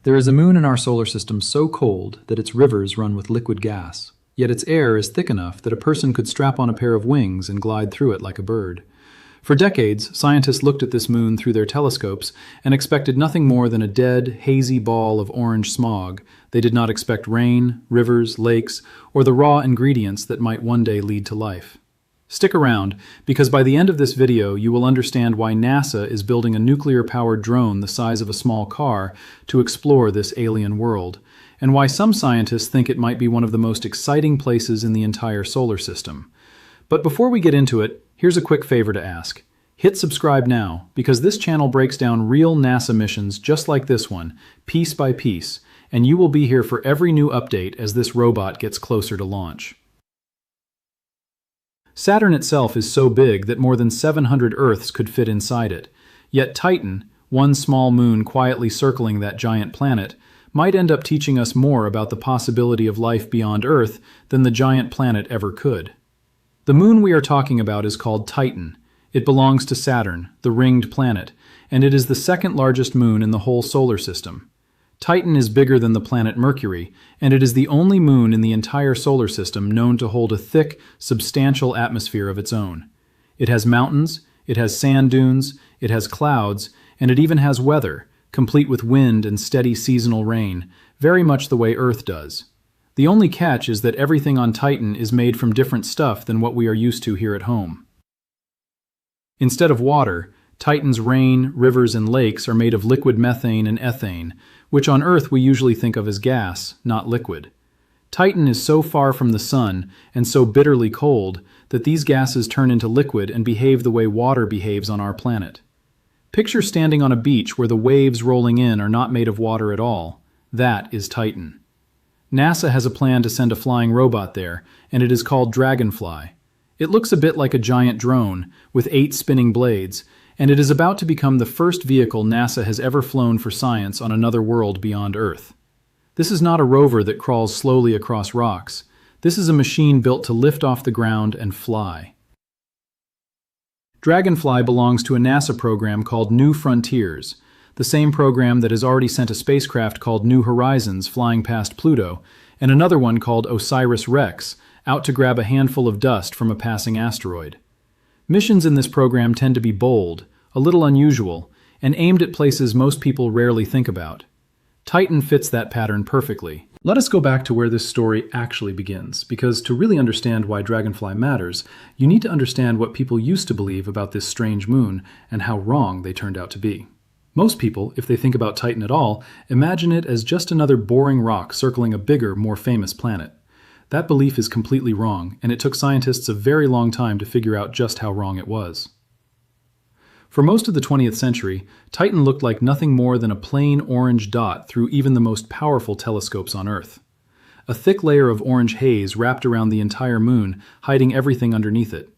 There is a moon in our solar system so cold that its rivers run with liquid gas, yet its air is thick enough that a person could strap on a pair of wings and glide through it like a bird. For decades, scientists looked at this moon through their telescopes and expected nothing more than a dead, hazy ball of orange smog. They did not expect rain, rivers, lakes, or the raw ingredients that might one day lead to life. Stick around, because by the end of this video you will understand why NASA is building a nuclear-powered drone the size of a small car to explore this alien world, and why some scientists think it might be one of the most exciting places in the entire solar system. But before we get into it, here's a quick favor to ask. Hit subscribe now, because this channel breaks down real NASA missions just like this one, piece by piece, and you will be here for every new update as this robot gets closer to launch. Saturn itself is so big that more than 700 Earths could fit inside it. Yet Titan, one small moon quietly circling that giant planet, might end up teaching us more about the possibility of life beyond Earth than the giant planet ever could. The moon we are talking about is called Titan. It belongs to Saturn, the ringed planet, and it is the second largest moon in the whole solar system. Titan is bigger than the planet Mercury, and it is the only moon in the entire solar system known to hold a thick, substantial atmosphere of its own. It has mountains, it has sand dunes, it has clouds, and it even has weather, complete with wind and steady seasonal rain, very much the way Earth does. The only catch is that everything on Titan is made from different stuff than what we are used to here at home. Instead of water, Titan's rain, rivers, and lakes are made of liquid methane and ethane, which on Earth we usually think of as gas, not liquid. Titan is so far from the sun and so bitterly cold that these gases turn into liquid and behave the way water behaves on our planet. Picture standing on a beach where the waves rolling in are not made of water at all. That is Titan. NASA has a plan to send a flying robot there, and it is called Dragonfly. It looks a bit like a giant drone, with 8 spinning blades, and it is about to become the first vehicle NASA has ever flown for science on another world beyond Earth. This is not a rover that crawls slowly across rocks. This is a machine built to lift off the ground and fly. Dragonfly belongs to a NASA program called New Frontiers, the same program that has already sent a spacecraft called New Horizons flying past Pluto, and another one called OSIRIS-REx, out to grab a handful of dust from a passing asteroid. Missions in this program tend to be bold, a little unusual, and aimed at places most people rarely think about. Titan fits that pattern perfectly. Let us go back to where this story actually begins, because to really understand why Dragonfly matters, you need to understand what people used to believe about this strange moon and how wrong they turned out to be. Most people, if they think about Titan at all, imagine it as just another boring rock circling a bigger, more famous planet. That belief is completely wrong, and it took scientists a very long time to figure out just how wrong it was. For most of the 20th century, Titan looked like nothing more than a plain orange dot through even the most powerful telescopes on Earth. A thick layer of orange haze wrapped around the entire moon, hiding everything underneath it.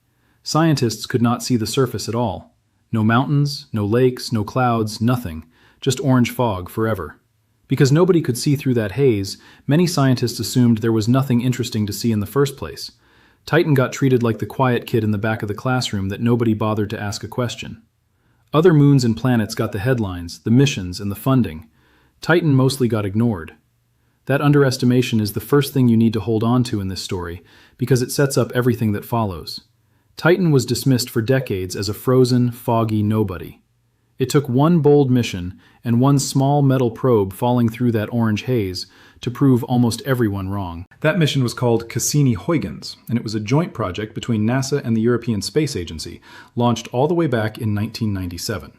Scientists could not see the surface at all. No mountains, no lakes, no clouds, nothing. Just orange fog forever. Because nobody could see through that haze, many scientists assumed there was nothing interesting to see in the first place. Titan got treated like the quiet kid in the back of the classroom that nobody bothered to ask a question. Other moons and planets got the headlines, the missions, and the funding. Titan mostly got ignored. That underestimation is the first thing you need to hold on to in this story, because it sets up everything that follows. Titan was dismissed for decades as a frozen, foggy nobody. It took one bold mission and one small metal probe falling through that orange haze to prove almost everyone wrong. That mission was called Cassini-Huygens, and it was a joint project between NASA and the European Space Agency, launched all the way back in 1997.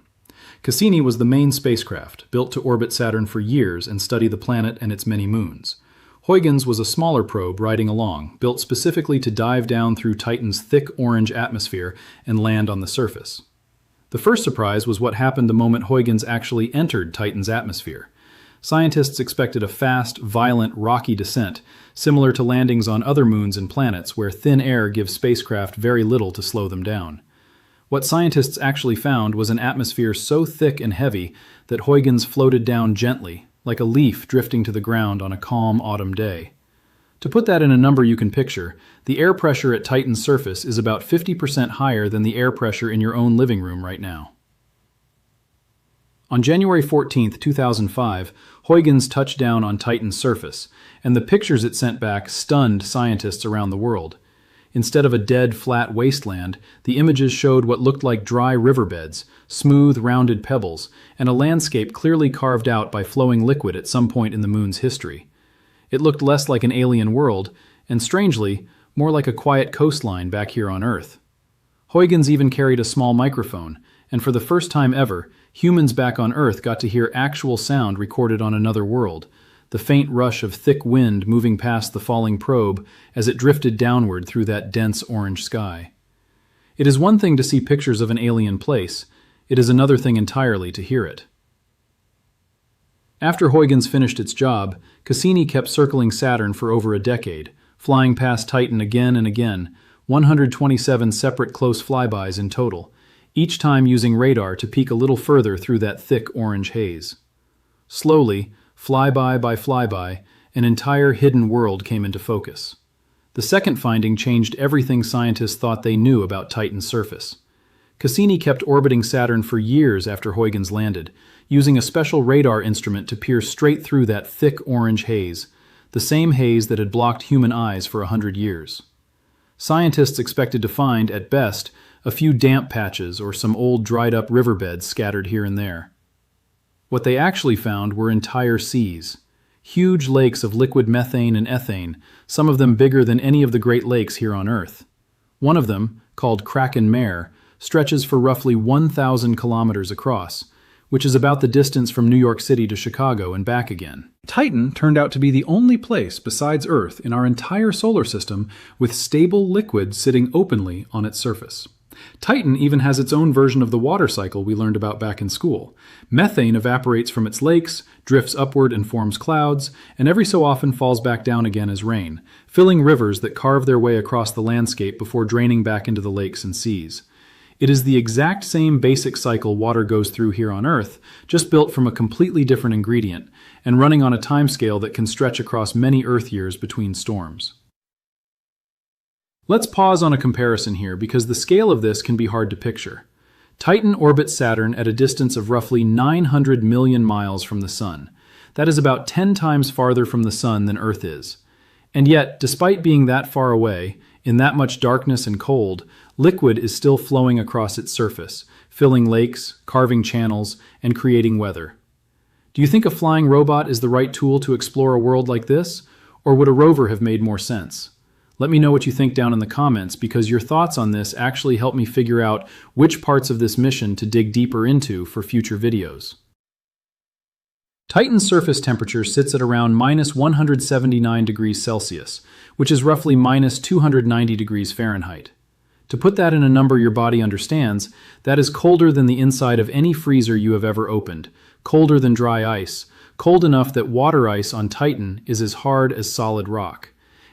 Cassini was the main spacecraft, built to orbit Saturn for years and study the planet and its many moons. Huygens was a smaller probe riding along, built specifically to dive down through Titan's thick orange atmosphere and land on the surface. The first surprise was what happened the moment Huygens actually entered Titan's atmosphere. Scientists expected a fast, violent, rocky descent, similar to landings on other moons and planets where thin air gives spacecraft very little to slow them down. What scientists actually found was an atmosphere so thick and heavy that Huygens floated down gently, like a leaf drifting to the ground on a calm autumn day. To put that in a number you can picture, the air pressure at Titan's surface is about 50% higher than the air pressure in your own living room right now. On January 14, 2005, Huygens touched down on Titan's surface, and the pictures it sent back stunned scientists around the world. Instead of a dead, flat wasteland, the images showed what looked like dry riverbeds, smooth, rounded pebbles, and a landscape clearly carved out by flowing liquid at some point in the moon's history. It looked less like an alien world, and strangely, more like a quiet coastline back here on Earth. Huygens even carried a small microphone, and for the first time ever, humans back on Earth got to hear actual sound recorded on another world, the faint rush of thick wind moving past the falling probe as it drifted downward through that dense orange sky. It is one thing to see pictures of an alien place, it is another thing entirely to hear it. After Huygens finished its job, Cassini kept circling Saturn for over a decade, flying past Titan again and again, 127 separate close flybys in total, each time using radar to peek a little further through that thick orange haze. Slowly, flyby by flyby, an entire hidden world came into focus. The second finding changed everything scientists thought they knew about Titan's surface. Cassini kept orbiting Saturn for years after Huygens landed, using a special radar instrument to peer straight through that thick orange haze, the same haze that had blocked human eyes for 100 years. Scientists expected to find, at best, a few damp patches or some old dried-up riverbeds scattered here and there. What they actually found were entire seas, huge lakes of liquid methane and ethane, some of them bigger than any of the Great Lakes here on Earth. One of them, called Kraken Mare, stretches for roughly 1,000 kilometers across, which is about the distance from New York City to Chicago and back again. Titan turned out to be the only place besides Earth in our entire solar system with stable liquid sitting openly on its surface. Titan even has its own version of the water cycle we learned about back in school. Methane evaporates from its lakes, drifts upward and forms clouds, and every so often falls back down again as rain, filling rivers that carve their way across the landscape before draining back into the lakes and seas. It is the exact same basic cycle water goes through here on Earth, just built from a completely different ingredient, and running on a timescale that can stretch across many Earth years between storms. Let's pause on a comparison here because the scale of this can be hard to picture. Titan orbits Saturn at a distance of roughly 900 million miles from the Sun. That is about 10 times farther from the Sun than Earth is. And yet, despite being that far away, in that much darkness and cold, liquid is still flowing across its surface, filling lakes, carving channels, and creating weather. Do you think a flying robot is the right tool to explore a world like this, or would a rover have made more sense? Let me know what you think down in the comments because your thoughts on this actually help me figure out which parts of this mission to dig deeper into for future videos. Titan's surface temperature sits at around minus 179 degrees Celsius, which is roughly minus 290 degrees Fahrenheit. To put that in a number your body understands, that is colder than the inside of any freezer you have ever opened, colder than dry ice, cold enough that water ice on Titan is as hard as solid rock.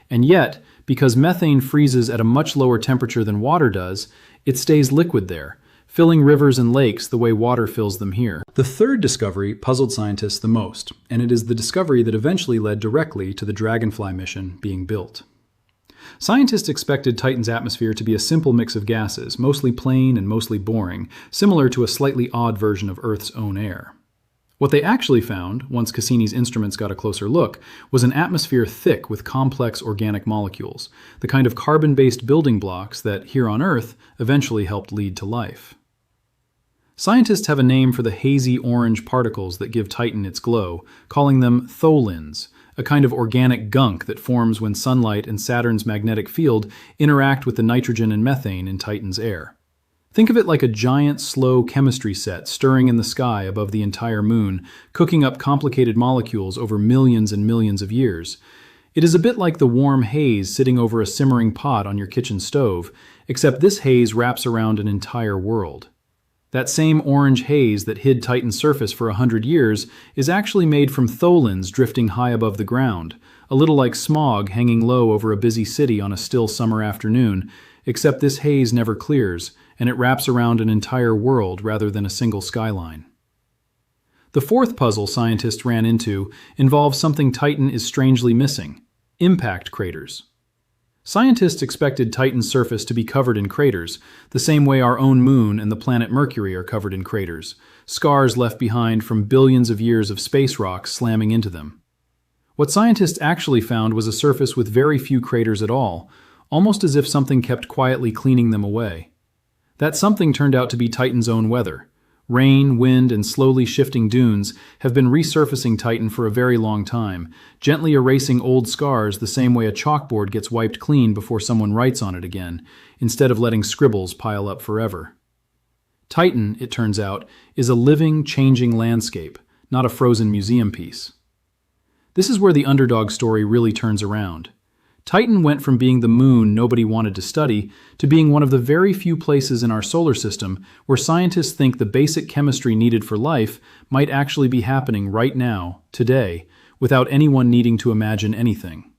And yet, because methane freezes at a much lower temperature than water does, it stays liquid there, filling rivers and lakes the way water fills them here. The third discovery puzzled scientists the most, and it is the discovery that eventually led directly to the Dragonfly mission being built. Scientists expected Titan's atmosphere to be a simple mix of gases, mostly plain and mostly boring, similar to a slightly odd version of Earth's own air. What they actually found, once Cassini's instruments got a closer look, was an atmosphere thick with complex organic molecules, the kind of carbon-based building blocks that, here on Earth, eventually helped lead to life. Scientists have a name for the hazy orange particles that give Titan its glow, calling them tholins, a kind of organic gunk that forms when sunlight and Saturn's magnetic field interact with the nitrogen and methane in Titan's air. Think of it like a giant, slow chemistry set stirring in the sky above the entire moon, cooking up complicated molecules over millions and millions of years. It is a bit like the warm haze sitting over a simmering pot on your kitchen stove, except this haze wraps around an entire world. That same orange haze that hid Titan's surface for 100 years is actually made from tholins drifting high above the ground, a little like smog hanging low over a busy city on a still summer afternoon, except this haze never clears, and it wraps around an entire world rather than a single skyline. The fourth puzzle scientists ran into involves something Titan is strangely missing: impact craters. Scientists expected Titan's surface to be covered in craters, the same way our own moon and the planet Mercury are covered in craters, scars left behind from billions of years of space rocks slamming into them. What scientists actually found was a surface with very few craters at all, almost as if something kept quietly cleaning them away. That something turned out to be Titan's own weather. Rain, wind, and slowly shifting dunes have been resurfacing Titan for a very long time, gently erasing old scars the same way a chalkboard gets wiped clean before someone writes on it again, instead of letting scribbles pile up forever. Titan, it turns out, is a living, changing landscape, not a frozen museum piece. This is where the underdog story really turns around. Titan went from being the moon nobody wanted to study to being one of the very few places in our solar system where scientists think the basic chemistry needed for life might actually be happening right now, today, without anyone needing to imagine anything.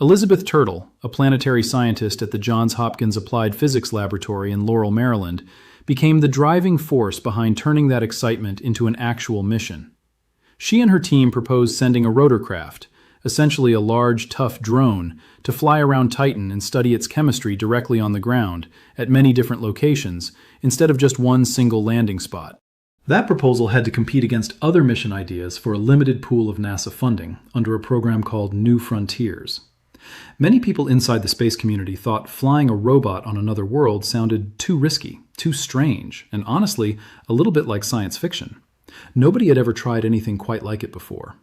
Elizabeth Turtle, a planetary scientist at the Johns Hopkins Applied Physics Laboratory in Laurel, Maryland, became the driving force behind turning that excitement into an actual mission. She and her team proposed sending a rotorcraft, essentially a large, tough drone, to fly around Titan and study its chemistry directly on the ground, at many different locations, instead of just one single landing spot. That proposal had to compete against other mission ideas for a limited pool of NASA funding under a program called New Frontiers. Many people inside the space community thought flying a robot on another world sounded too risky, too strange, and honestly, a little bit like science fiction. Nobody had ever tried anything quite like it before.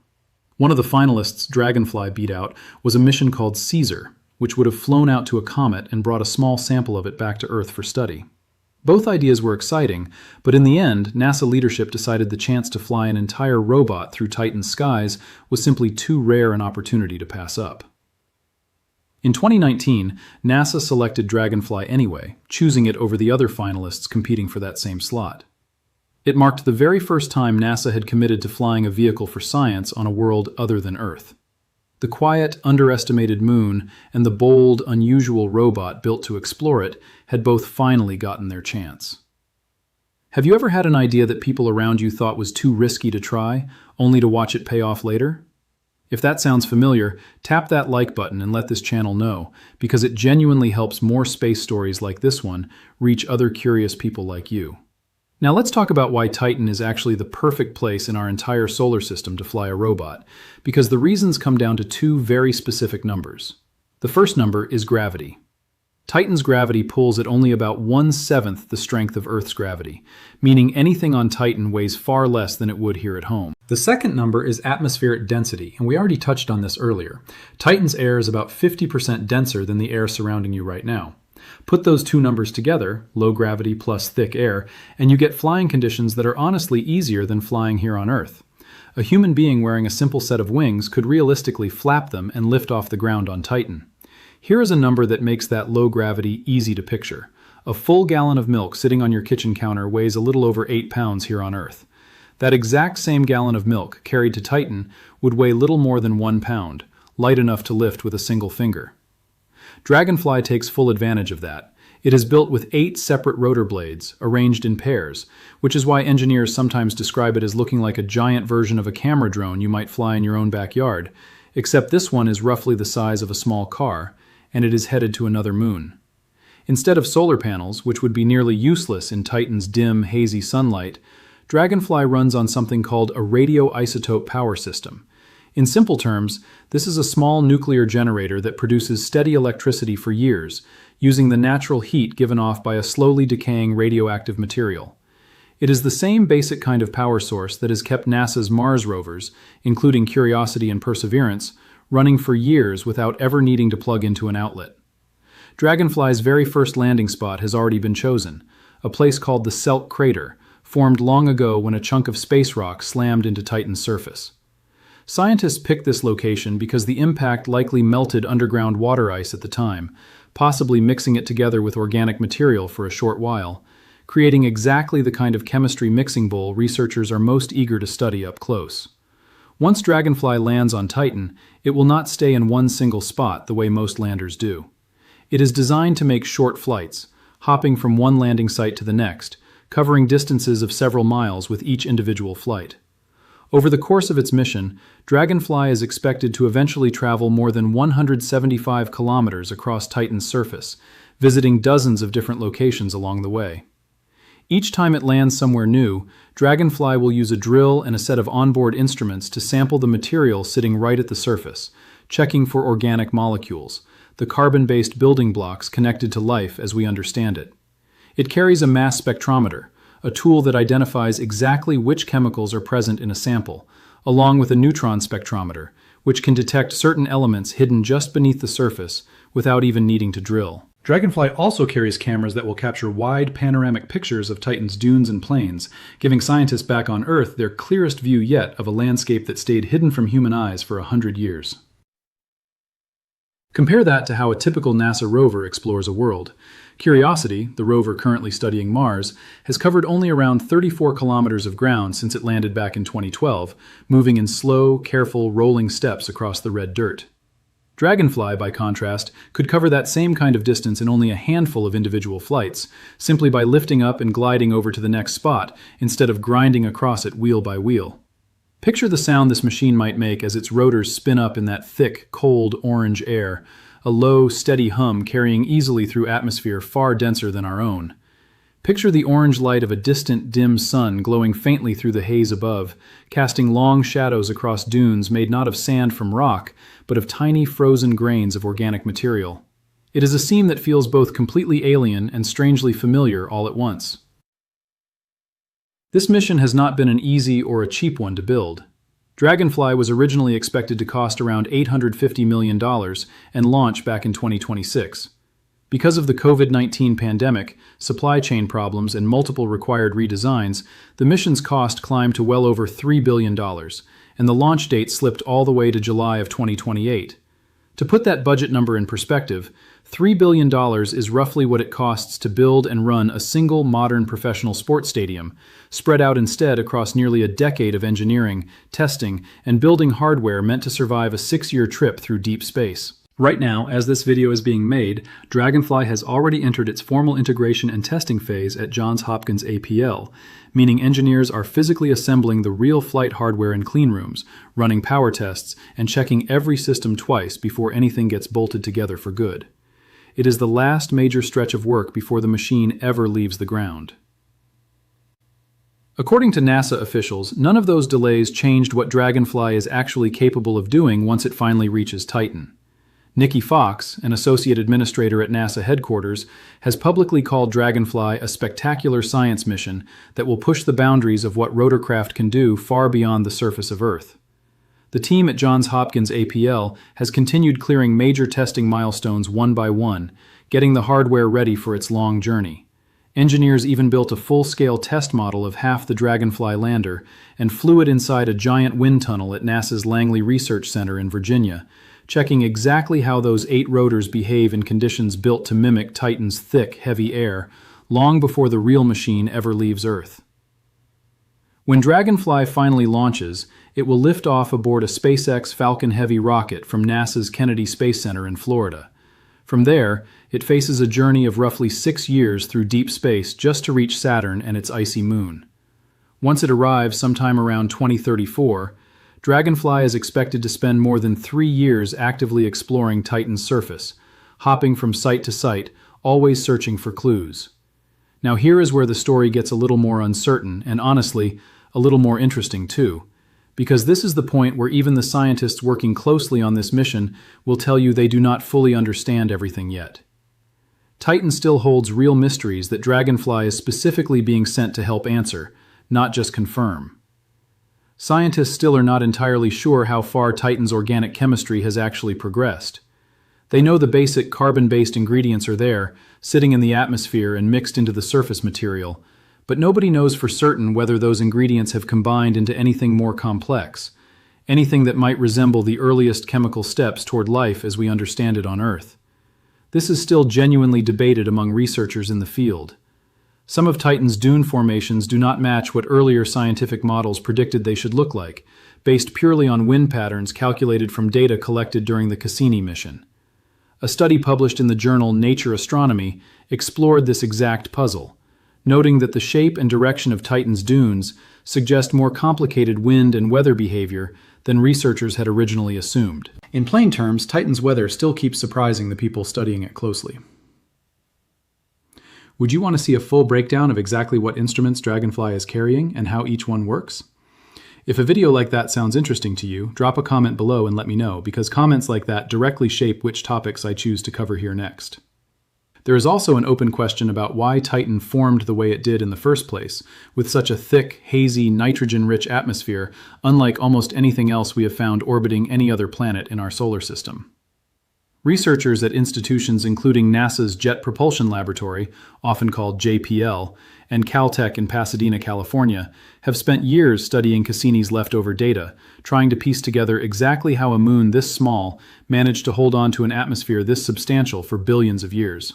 One of the finalists Dragonfly beat out was a mission called Caesar, which would have flown out to a comet and brought a small sample of it back to Earth for study. Both ideas were exciting, but in the end, NASA leadership decided the chance to fly an entire robot through Titan's skies was simply too rare an opportunity to pass up. In 2019, NASA selected Dragonfly anyway, choosing it over the other finalists competing for that same slot. It marked the very first time NASA had committed to flying a vehicle for science on a world other than Earth. The quiet, underestimated moon and the bold, unusual robot built to explore it had both finally gotten their chance. Have you ever had an idea that people around you thought was too risky to try, only to watch it pay off later? If that sounds familiar, tap that like button and let this channel know, because it genuinely helps more space stories like this one reach other curious people like you. Now let's talk about why Titan is actually the perfect place in our entire solar system to fly a robot, because the reasons come down to two very specific numbers. The first number is gravity. Titan's gravity pulls at only about 1/7 the strength of Earth's gravity, meaning anything on Titan weighs far less than it would here at home. The second number is atmospheric density, and we already touched on this earlier. Titan's air is about 50% denser than the air surrounding you right now. Put those two numbers together, low gravity plus thick air, and you get flying conditions that are honestly easier than flying here on Earth. A human being wearing a simple set of wings could realistically flap them and lift off the ground on Titan. Here is a number that makes that low gravity easy to picture. A full gallon of milk sitting on your kitchen counter weighs a little over 8 pounds here on Earth. That exact same gallon of milk, carried to Titan, would weigh little more than 1 pound, light enough to lift with a single finger. Dragonfly takes full advantage of that. It is built with 8 separate rotor blades, arranged in pairs, which is why engineers sometimes describe it as looking like a giant version of a camera drone you might fly in your own backyard, except this one is roughly the size of a small car, and it is headed to another moon. Instead of solar panels, which would be nearly useless in Titan's dim, hazy sunlight, Dragonfly runs on something called a radioisotope power system. In simple terms, this is a small nuclear generator that produces steady electricity for years, using the natural heat given off by a slowly decaying radioactive material. It is the same basic kind of power source that has kept NASA's Mars rovers, including Curiosity and Perseverance, running for years without ever needing to plug into an outlet. Dragonfly's very first landing spot has already been chosen, a place called the Selk crater, formed long ago when a chunk of space rock slammed into Titan's surface. Scientists picked this location because the impact likely melted underground water ice at the time, possibly mixing it together with organic material for a short while, creating exactly the kind of chemistry mixing bowl researchers are most eager to study up close. Once Dragonfly lands on Titan, it will not stay in one single spot the way most landers do. It is designed to make short flights, hopping from one landing site to the next, covering distances of several miles with each individual flight. Over the course of its mission, Dragonfly is expected to eventually travel more than 175 kilometers across Titan's surface, visiting dozens of different locations along the way. Each time it lands somewhere new, Dragonfly will use a drill and a set of onboard instruments to sample the material sitting right at the surface, checking for organic molecules, the carbon-based building blocks connected to life as we understand it. It carries a mass spectrometer, a tool that identifies exactly which chemicals are present in a sample, along with a neutron spectrometer, which can detect certain elements hidden just beneath the surface without even needing to drill. Dragonfly also carries cameras that will capture wide panoramic pictures of Titan's dunes and plains, giving scientists back on Earth their clearest view yet of a landscape that stayed hidden from human eyes for 100 years. Compare that to how a typical NASA rover explores a world. Curiosity, the rover currently studying Mars, has covered only around 34 kilometers of ground since it landed back in 2012, moving in slow, careful, rolling steps across the red dirt. Dragonfly, by contrast, could cover that same kind of distance in only a handful of individual flights, simply by lifting up and gliding over to the next spot, instead of grinding across it wheel by wheel. Picture the sound this machine might make as its rotors spin up in that thick, cold orange air, a low, steady hum carrying easily through atmosphere far denser than our own. Picture the orange light of a distant, dim sun glowing faintly through the haze above, casting long shadows across dunes made not of sand from rock, but of tiny frozen grains of organic material. It is a scene that feels both completely alien and strangely familiar all at once. This mission has not been an easy or a cheap one to build. Dragonfly was originally expected to cost around $850 million and launch back in 2026. Because of the COVID-19 pandemic, supply chain problems, and multiple required redesigns, the mission's cost climbed to well over $3 billion, and the launch date slipped all the way to July of 2028. To put that budget number in perspective, $3 billion is roughly what it costs to build and run a single modern professional sports stadium, spread out instead across nearly a decade of engineering, testing, and building hardware meant to survive a 6-year trip through deep space. Right now, as this video is being made, Dragonfly has already entered its formal integration and testing phase at Johns Hopkins APL, meaning engineers are physically assembling the real flight hardware in clean rooms, running power tests, and checking every system twice before anything gets bolted together for good. It is the last major stretch of work before the machine ever leaves the ground. According to NASA officials, none of those delays changed what Dragonfly is actually capable of doing once it finally reaches Titan. Nikki Fox, an associate administrator at NASA headquarters, has publicly called Dragonfly a spectacular science mission that will push the boundaries of what rotorcraft can do far beyond the surface of Earth. The team at Johns Hopkins APL has continued clearing major testing milestones one by one, getting the hardware ready for its long journey. Engineers even built a full-scale test model of half the Dragonfly lander and flew it inside a giant wind tunnel at NASA's Langley Research Center in Virginia, checking exactly how those 8 rotors behave in conditions built to mimic Titan's thick, heavy air, long before the real machine ever leaves Earth. When Dragonfly finally launches, it will lift off aboard a SpaceX Falcon Heavy rocket from NASA's Kennedy Space Center in Florida. From there, it faces a journey of roughly 6 years through deep space just to reach Saturn and its icy moon. Once it arrives sometime around 2034, Dragonfly is expected to spend more than 3 years actively exploring Titan's surface, hopping from site to site, always searching for clues. Now here is where the story gets a little more uncertain and, honestly, a little more interesting too, because this is the point where even the scientists working closely on this mission will tell you they do not fully understand everything yet. Titan still holds real mysteries that Dragonfly is specifically being sent to help answer, not just confirm. Scientists still are not entirely sure how far Titan's organic chemistry has actually progressed. They know the basic carbon-based ingredients are there, sitting in the atmosphere and mixed into the surface material, but nobody knows for certain whether those ingredients have combined into anything more complex, anything that might resemble the earliest chemical steps toward life as we understand it on Earth. This is still genuinely debated among researchers in the field. Some of Titan's dune formations do not match what earlier scientific models predicted they should look like, based purely on wind patterns calculated from data collected during the Cassini mission. A study published in the journal Nature Astronomy explored this exact puzzle. noting that the shape and direction of Titan's dunes suggest more complicated wind and weather behavior than researchers had originally assumed. In plain terms, Titan's weather still keeps surprising the people studying it closely. Would you want to see a full breakdown of exactly what instruments Dragonfly is carrying and how each one works? If a video like that sounds interesting to you, drop a comment below and let me know, because comments like that directly shape which topics I choose to cover here next. There is also an open question about why Titan formed the way it did in the first place, with such a thick, hazy, nitrogen-rich atmosphere, unlike almost anything else we have found orbiting any other planet in our solar system. Researchers at institutions including NASA's Jet Propulsion Laboratory, often called JPL, and Caltech in Pasadena, California, have spent years studying Cassini's leftover data, trying to piece together exactly how a moon this small managed to hold on to an atmosphere this substantial for billions of years.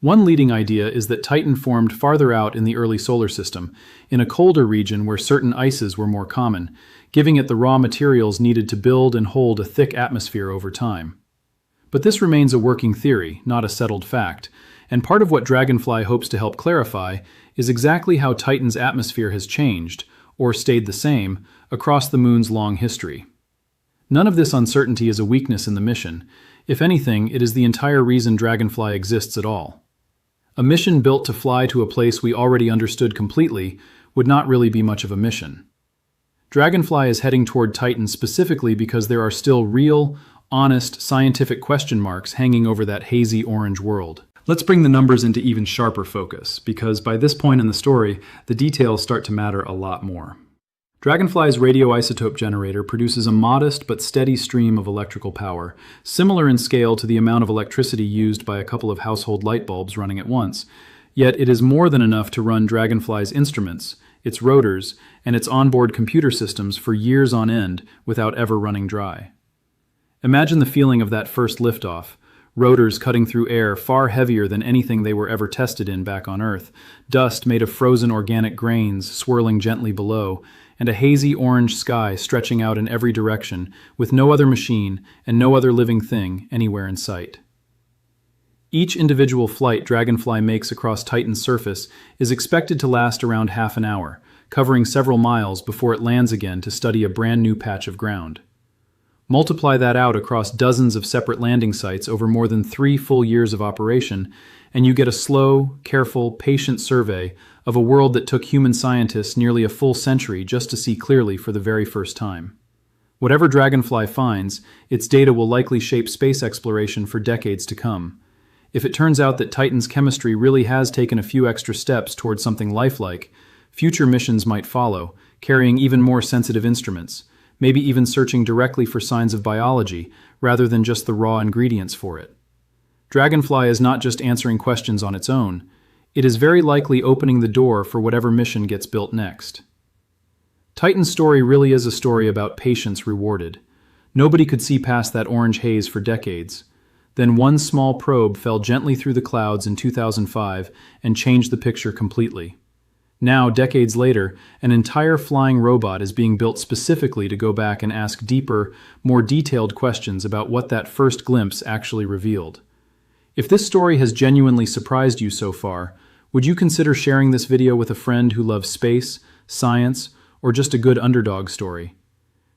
One leading idea is that Titan formed farther out in the early solar system, in a colder region where certain ices were more common, giving it the raw materials needed to build and hold a thick atmosphere over time. But this remains a working theory, not a settled fact, and part of what Dragonfly hopes to help clarify is exactly how Titan's atmosphere has changed, or stayed the same, across the moon's long history. None of this uncertainty is a weakness in the mission. If anything, it is the entire reason Dragonfly exists at all. A mission built to fly to a place we already understood completely would not really be much of a mission. Dragonfly is heading toward Titan specifically because there are still real, honest, scientific question marks hanging over that hazy orange world. Let's bring the numbers into even sharper focus, because by this point in the story, the details start to matter a lot more. Dragonfly's radioisotope generator produces a modest but steady stream of electrical power, similar in scale to the amount of electricity used by a couple of household light bulbs running at once. Yet it is more than enough to run Dragonfly's instruments, its rotors, and its onboard computer systems for years on end without ever running dry. Imagine the feeling of that first liftoff, rotors cutting through air far heavier than anything they were ever tested in back on Earth, dust made of frozen organic grains swirling gently below, and a hazy orange sky stretching out in every direction, with no other machine and no other living thing anywhere in sight. Each individual flight Dragonfly makes across Titan's surface is expected to last around half an hour, covering several miles before it lands again to study a brand new patch of ground. Multiply that out across dozens of separate landing sites over more than 3 full years of operation, and you get a slow, careful, patient survey of a world that took human scientists nearly a full century just to see clearly for the very first time. Whatever Dragonfly finds, its data will likely shape space exploration for decades to come. If it turns out that Titan's chemistry really has taken a few extra steps towards something lifelike, future missions might follow, carrying even more sensitive instruments, maybe even searching directly for signs of biology rather than just the raw ingredients for it. Dragonfly is not just answering questions on its own, it is very likely opening the door for whatever mission gets built next. Titan's story really is a story about patience rewarded. Nobody could see past that orange haze for decades. Then one small probe fell gently through the clouds in 2005 and changed the picture completely. Now, decades later, an entire flying robot is being built specifically to go back and ask deeper, more detailed questions about what that first glimpse actually revealed. If this story has genuinely surprised you so far, would you consider sharing this video with a friend who loves space, science, or just a good underdog story?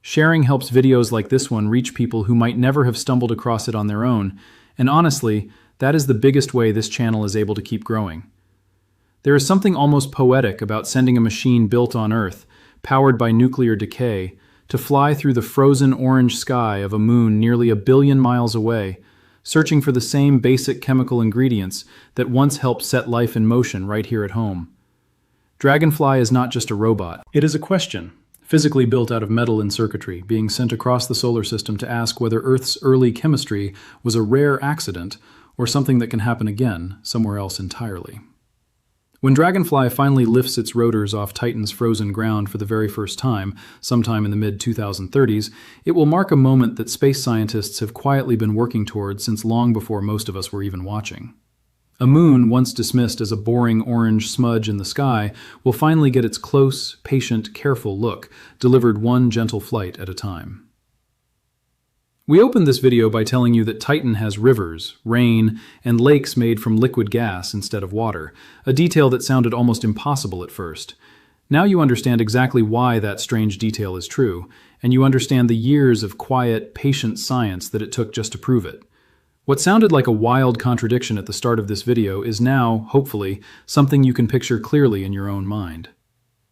Sharing helps videos like this one reach people who might never have stumbled across it on their own, and honestly, that is the biggest way this channel is able to keep growing. There is something almost poetic about sending a machine built on Earth, powered by nuclear decay, to fly through the frozen orange sky of a moon nearly 1 billion miles away, searching for the same basic chemical ingredients that once helped set life in motion right here at home. Dragonfly is not just a robot. It is a question, physically built out of metal and circuitry, being sent across the solar system to ask whether Earth's early chemistry was a rare accident or something that can happen again, somewhere else entirely. When Dragonfly finally lifts its rotors off Titan's frozen ground for the very first time, sometime in the mid-2030s, it will mark a moment that space scientists have quietly been working towards since long before most of us were even watching. A moon, once dismissed as a boring orange smudge in the sky, will finally get its close, patient, careful look, delivered one gentle flight at a time. We opened this video by telling you that Titan has rivers, rain, and lakes made from liquid gas instead of water, a detail that sounded almost impossible at first. Now you understand exactly why that strange detail is true, and you understand the years of quiet, patient science that it took just to prove it. What sounded like a wild contradiction at the start of this video is now, hopefully, something you can picture clearly in your own mind.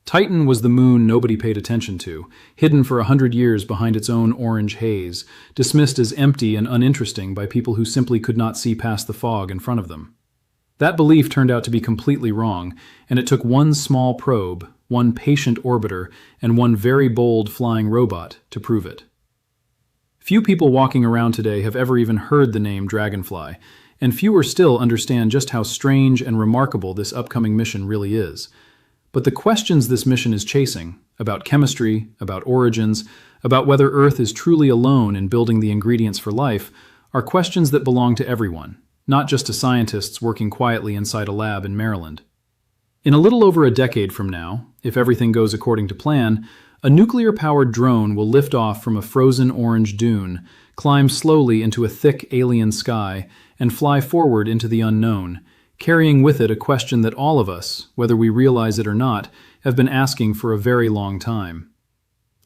Titan was the moon nobody paid attention to, hidden for 100 years behind its own orange haze, dismissed as empty and uninteresting by people who simply could not see past the fog in front of them. That belief turned out to be completely wrong, and it took one small probe, one patient orbiter, and one very bold flying robot to prove it. Few people walking around today have ever even heard the name Dragonfly, and fewer still understand just how strange and remarkable this upcoming mission really is. But the questions this mission is chasing, about chemistry, about origins, about whether Earth is truly alone in building the ingredients for life, are questions that belong to everyone, not just to scientists working quietly inside a lab in Maryland. In a little over a decade from now, if everything goes according to plan, a nuclear-powered drone will lift off from a frozen orange dune, climb slowly into a thick alien sky, and fly forward into the unknown, carrying with it a question that all of us, whether we realize it or not, have been asking for a very long time.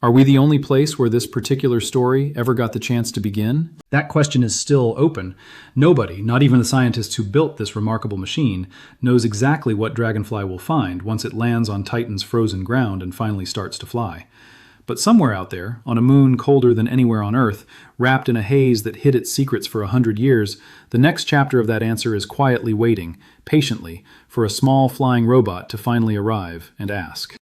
Are we the only place where this particular story ever got the chance to begin? That question is still open. Nobody, not even the scientists who built this remarkable machine, knows exactly what Dragonfly will find once it lands on Titan's frozen ground and finally starts to fly. But somewhere out there, on a moon colder than anywhere on Earth, wrapped in a haze that hid its secrets for 100 years, the next chapter of that answer is quietly waiting, patiently, for a small flying robot to finally arrive and ask.